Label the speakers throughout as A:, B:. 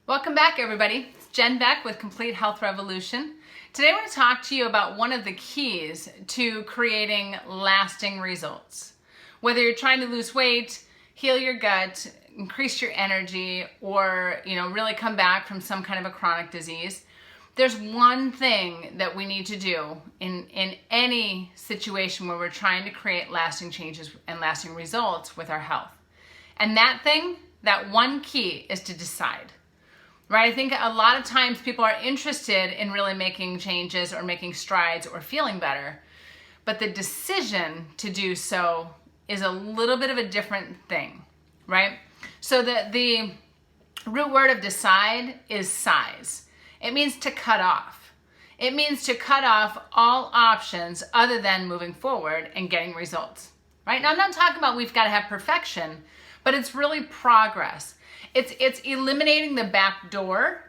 A: Welcome back, everybody. It's Jen Beck with Complete Health Revolution. Today I want to talk to you about one of the keys to creating lasting results. Whether you're trying to lose weight, heal your gut, increase your energy, or really come back from some kind of a chronic disease, there's one thing that we need to do in any situation where we're trying to create lasting changes and lasting results with our health. And that one key is to decide. Right? I think a lot of times people are interested in really making changes or making strides or feeling better, but the decision to do so is a little bit of a different thing, right? So the root word of decide is size. It means to cut off. It means to cut off all options other than moving forward and getting results, right? Now, I'm not talking about we've got to have perfection, but it's really progress. It's eliminating the back door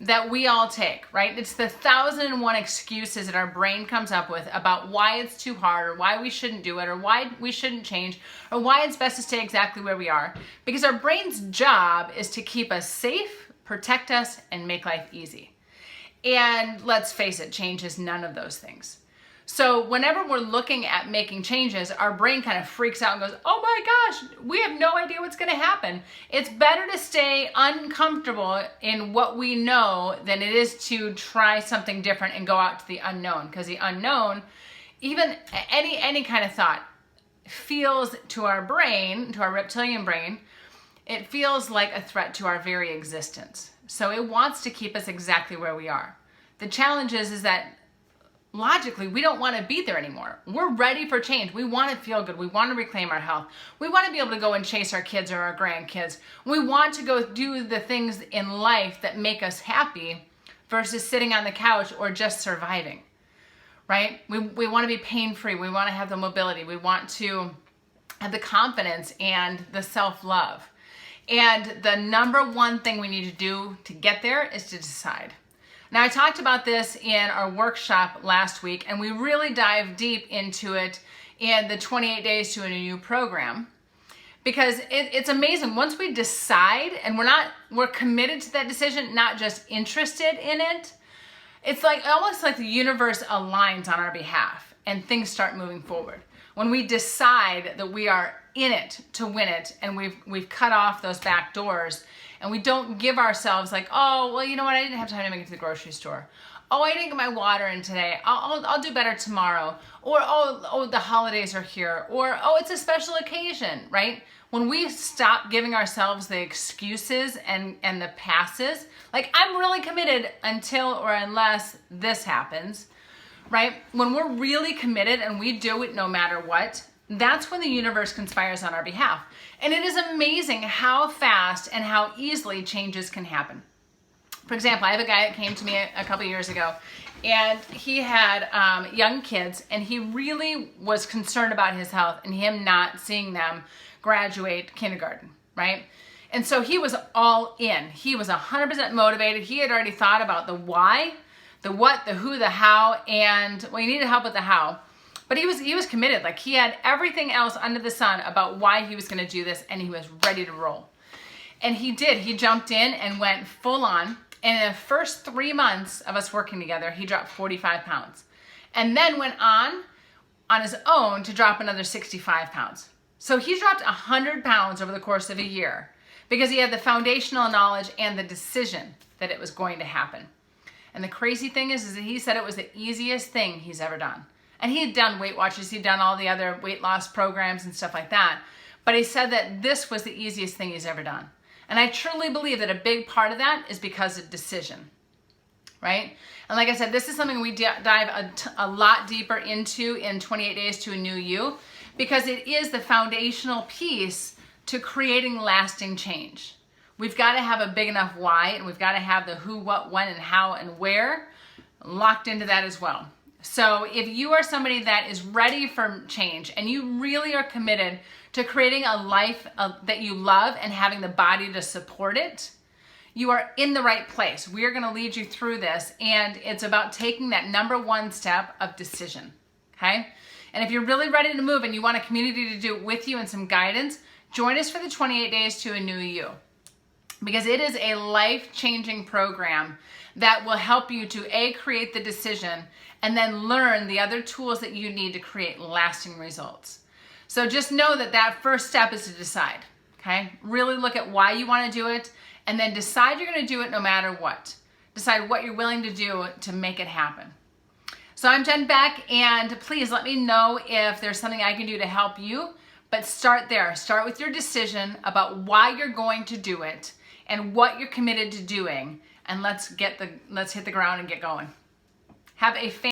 A: that we all take, right? It's the 1,001 excuses that our brain comes up with about why it's too hard or why we shouldn't do it or why we shouldn't change or why it's best to stay exactly where we are. Because our brain's job is to keep us safe, protect us, and make life easy. And let's face it, change is none of those things. So whenever we're looking at making changes, our brain kind of freaks out and goes, oh my gosh, we have no idea what's going to happen. It's better to stay uncomfortable in what we know than it is to try something different and go out to the unknown. Because the unknown, even any kind of thought, feels to our brain, to our reptilian brain, it feels like a threat to our very existence. So it wants to keep us exactly where we are. The challenge is that logically, we don't want to be there anymore. We're ready for change. We want to feel good. We want to reclaim our health. We want to be able to go and chase our kids or our grandkids. We want to go do the things in life that make us happy versus sitting on the couch or just surviving, right? We want to be pain-free. We want to have the mobility. We want to have the confidence and the self-love. And the number one thing we need to do to get there is to decide. Now, I talked about this in our workshop last week, and we really dive deep into it in the 28 Days to a New program, because it's amazing. Once we decide and we're committed to that decision, not just interested in it, it's like almost like the universe aligns on our behalf and things start moving forward. When we decide that we are in it to win it and we've cut off those back doors, and we don't give ourselves like, oh, well, you know what? I didn't have time to make it to the grocery store. Oh, I didn't get my water in today. I'll do better tomorrow. Or, oh, the holidays are here. Or, oh, it's a special occasion, right? When we stop giving ourselves the excuses and the passes, like I'm really committed until or unless this happens, right? When we're really committed and we do it no matter what, that's when the universe conspires on our behalf. And it is amazing how fast and how easily changes can happen. For example, I have a guy that came to me a couple years ago, and he had young kids, and he really was concerned about his health and him not seeing them graduate kindergarten, right? And so he was all in. He was 100% motivated. He had already thought about the why, the what, the who, the how, and well, he needed help with the how. But he was committed. Like he had everything else under the sun about why he was going to do this, and he was ready to roll. And he did. He jumped in and went full on. And in the first 3 months of us working together, he dropped 45 pounds. And then went on his own to drop another 65 pounds. So he dropped 100 pounds over the course of a year because he had the foundational knowledge and the decision that it was going to happen. And the crazy thing is that he said it was the easiest thing he's ever done. And he had done Weight Watchers, he'd done all the other weight loss programs and stuff like that. But he said that this was the easiest thing he's ever done. And I truly believe that a big part of that is because of decision, right? And like I said, this is something we dive a lot deeper into in 28 Days to a New You, because it is the foundational piece to creating lasting change. We've got to have a big enough why, and we've got to have the who, what, when, and how, and where locked into that as well. So if you are somebody that is ready for change and you really are committed to creating a life that you love and having the body to support it, you are in the right place. We are going to lead you through this, and it's about taking that number one step of decision, okay? And if you're really ready to move and you want a community to do it with you and some guidance, join us for the 28 Days to a New You. because it is a life-changing program that will help you to create the decision and then learn the other tools that you need to create lasting results. So just know that that first step is to decide, okay? Really look at why you want to do it, and then decide you're going to do it no matter what. Decide what you're willing to do to make it happen. So I'm Jen Beck, and please let me know if there's something I can do to help you, but start there. Start with your decision about why you're going to do it and what you're committed to doing, and let's hit the ground and get going. Have a